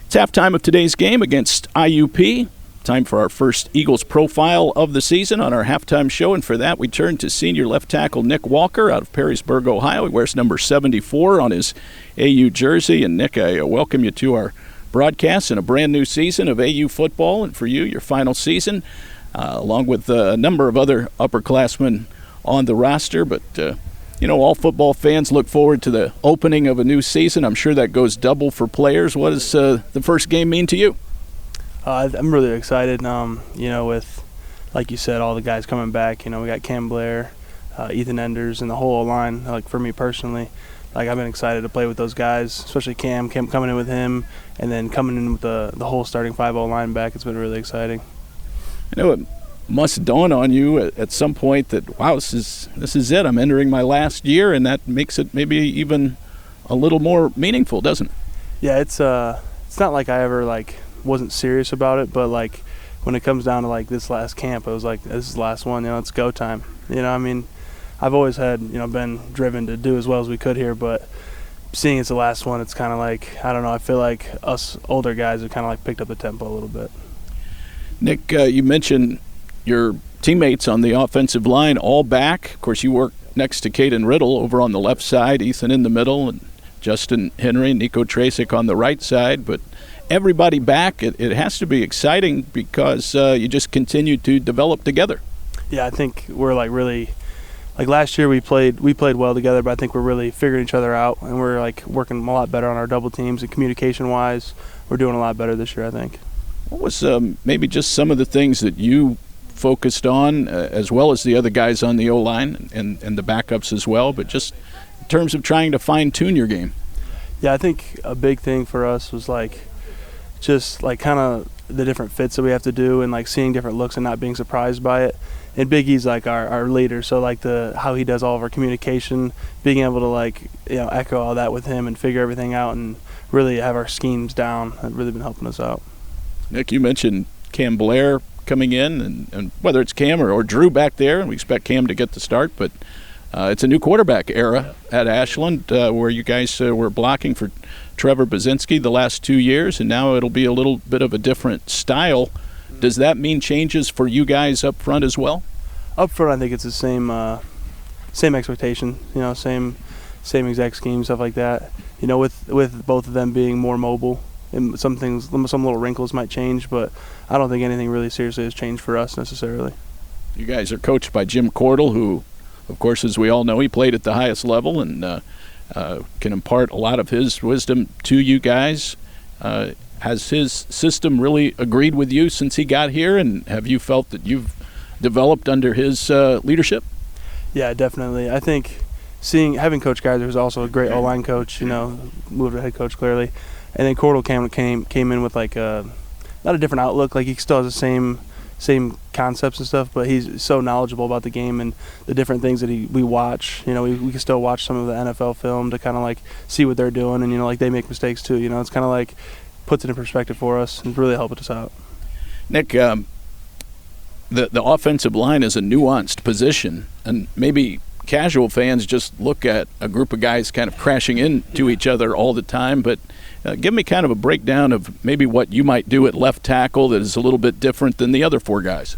It's halftime of today's game against IUP. Time for our first Eagles profile of the season on our halftime show, and for that we turn to senior left tackle Nick Walker out of Perrysburg, Ohio. He wears number 74 on his AU jersey. And Nick, I welcome you to our broadcast in a brand new season of AU football, and for you, your final season, along with a number of other upperclassmen on the roster. But all football fans look forward to the opening of a new season. I'm sure that goes double for players. What does the first game mean to you? I'm really excited, with, like you said, all the guys coming back. We got Cam Blair, Ethan Enders, and the whole line. Like, for me personally, I've been excited to play with those guys, especially Cam coming in with him, and then coming in with the whole starting 5-0 line back. It's been really exciting. I know it must dawn on you at some point that, wow, this is it. I'm entering my last year, and that makes it maybe even a little more meaningful, doesn't it? Yeah, it's not like I ever wasn't serious about it, but when it comes down to this last camp, I was like, this is the last one. It's go time. I've always had been driven to do as well as we could here, but seeing it's the last one, it's kind of I don't know. I feel like us older guys have kind of picked up the tempo a little bit. Nick, you mentioned your teammates on the offensive line all back. Of course, you work next to Caden Riddle over on the left side, Ethan in the middle, and Justin Henry, Nico Tracek on the right side. But everybody back, it has to be exciting because you just continue to develop together. Yeah, I think we're really last year we played well together, but I think we're really figuring each other out, and we're working a lot better on our double teams, and communication wise we're doing a lot better this year, I think. What was maybe just some of the things that you focused on, as well as the other guys on the O-line and the backups as well, but just in terms of trying to fine-tune your game? Yeah, I think a big thing for us was just kind of the different fits that we have to do, and seeing different looks and not being surprised by it. And Big E's our leader, so how he does all of our communication, being able to echo all that with him and figure everything out and really have our schemes down, has really been helping us out. Nick, you mentioned Cam Blair coming in, and whether it's Cam or Drew back there, and we expect Cam to get the start, but it's a new quarterback era at Ashland, where you guys were blocking for Trevor Bazinski the last 2 years, and now it'll be a little bit of a different style. Does that mean changes for you guys up front as well? Up front, I think it's the same expectation, same exact scheme, stuff like that. With both of them being more mobile, and some little wrinkles might change, but I don't think anything really seriously has changed for us necessarily. You guys are coached by Jim Cordell, who, of course, as we all know, he played at the highest level and can impart a lot of his wisdom to you guys. Has his system really agreed with you since he got here, and have you felt that you've developed under his leadership? Yeah, definitely. I think having Coach Geiser, who's also a great O-line coach, moved to head coach clearly, and then Cordell came in with not a different outlook. He still has the same concepts and stuff, but he's so knowledgeable about the game and the different things that we watch. We can still watch some of the NFL film to kind of see what they're doing, and they make mistakes too. It's kind of puts it in perspective for us and really helping us out. Nick, the offensive line is a nuanced position, and maybe casual fans just look at a group of guys kind of crashing into each other all the time, but give me kind of a breakdown of maybe what you might do at left tackle that is a little bit different than the other four guys.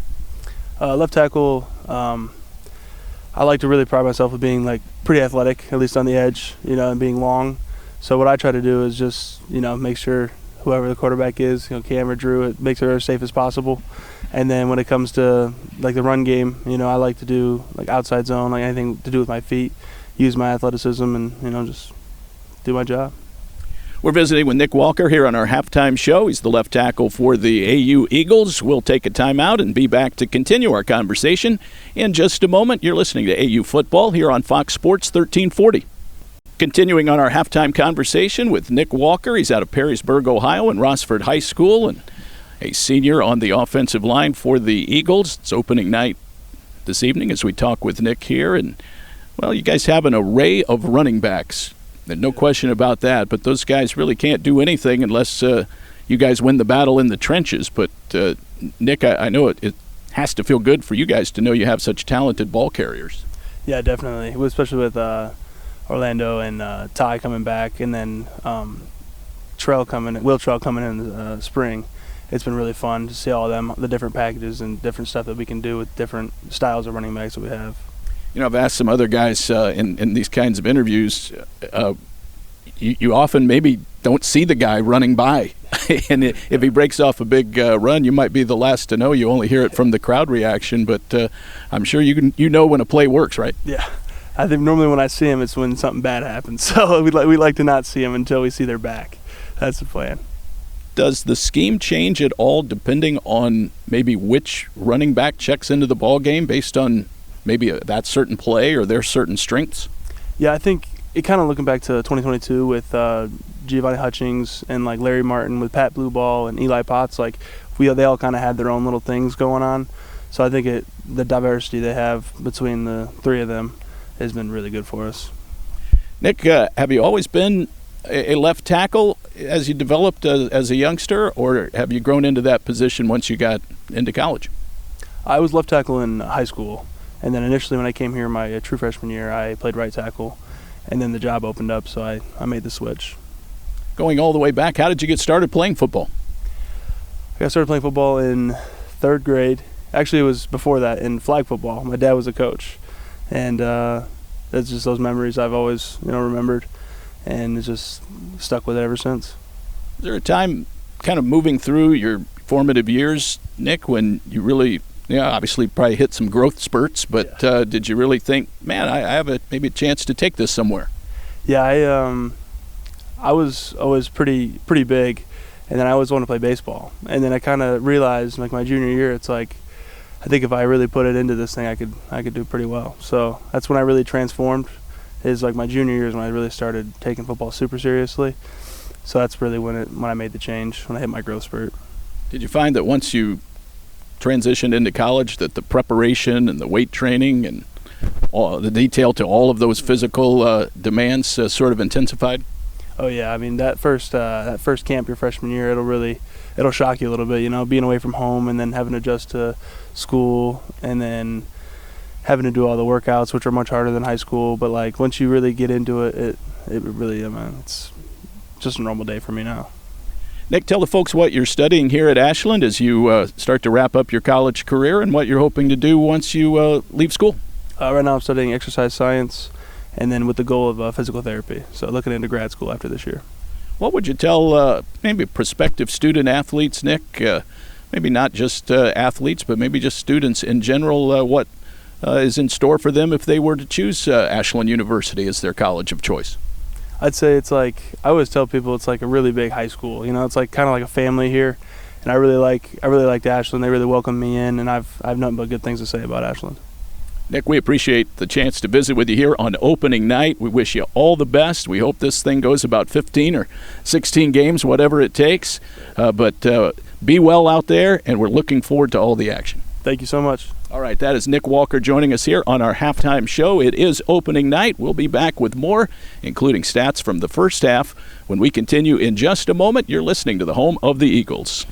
Left tackle, I like to really pride myself with being pretty athletic, at least on the edge, and being long. So what I try to do is just, make sure whoever the quarterback is, Cam or Drew, it makes it as safe as possible. And then when it comes to the run game, I like to do outside zone, anything to do with my feet, use my athleticism, and just do my job. We're visiting with Nick Walker here on our halftime show. He's the left tackle for the AU Eagles. We'll take a timeout and be back to continue our conversation in just a moment. You're listening to AU Football here on Fox Sports 1340. Continuing on our halftime conversation with Nick Walker. He's out of Perrysburg, Ohio, and Rossford High School, and a senior on the offensive line for the Eagles. It's opening night this evening as we talk with Nick here. And, well, you guys have an array of running backs. And no question about that, but those guys really can't do anything unless you guys win the battle in the trenches. But, Nick, I know it has to feel good for you guys to know you have such talented ball carriers. Yeah, definitely, especially with Orlando and Ty coming back, and then trail coming in the spring. It's been really fun to see all of them, the different packages and different stuff that we can do with different styles of running backs that we have. You know, I've asked some other guys in these kinds of interviews, you often maybe don't see the guy running by. And if he breaks off a big run, you might be the last to know. You only hear it from the crowd reaction, but I'm sure you know when a play works, right? Yeah. I think normally when I see him, it's when something bad happens. So we like to not see him until we see their back. That's the plan. Does the scheme change at all depending on maybe which running back checks into the ball game based on maybe that certain play or their certain strengths? Yeah, I think it kind of looking back to 2022 with Giovanni Hutchings and like Larry Martin with Pat Blueball and Eli Potts, like they all kind of had their own little things going on. So I think the diversity they have between the three of them has been really good for us. Nick, have you always been a left tackle as you developed as a youngster, or have you grown into that position once you got into college? I was left tackle in high school, and then initially when I came here my true freshman year, I played right tackle, and then the job opened up, so I made the switch. Going all the way back, how did you get started playing football? I got started playing football in 3rd grade. Actually, it was before that in flag football. My dad was a coach, and that's just those memories I've always remembered, and it's just stuck with it ever since. Is there a time kind of moving through your formative years, Nick, when you really, obviously probably hit some growth spurts, but did you really think, man, I have maybe a chance to take this somewhere? Yeah, I was always pretty big, and then I always wanted to play baseball. And then I kind of realized, like my junior year, it's like, I think if I really put it into this thing, I could do pretty well. So that's when I really transformed. Is like my junior year is when I really started taking football super seriously. So that's really when I made the change, when I hit my growth spurt. Did you find that once you transitioned into college that the preparation and the weight training and all the detail to all of those physical demands sort of intensified? Oh yeah, I mean that first camp your freshman year, it'll shock you a little bit, being away from home and then having to adjust to school and then having to do all the workouts, which are much harder than high school. But like once you really get into it, it really, it's just a normal day for me now. Nick, tell the folks what you're studying here at Ashland as you start to wrap up your college career and what you're hoping to do once you leave school. Right now I'm studying exercise science, and then with the goal of physical therapy. So looking into grad school after this year. What would you tell maybe prospective student athletes, Nick, maybe not just athletes, but maybe just students in general, what is in store for them if they were to choose Ashland University as their college of choice? I'd say it's like, I always tell people it's like a really big high school. It's like kind of like a family here, and I really liked Ashland. They really welcomed me in, and I've nothing but good things to say about Ashland. Nick, we appreciate the chance to visit with you here on opening night. We wish you all the best. We hope this thing goes about 15 or 16 games, whatever it takes. But be well out there, and we're looking forward to all the action. Thank you so much. All right, that is Nick Walker joining us here on our halftime show. It is opening night. We'll be back with more, including stats from the first half, when we continue in just a moment. You're listening to the home of the Eagles.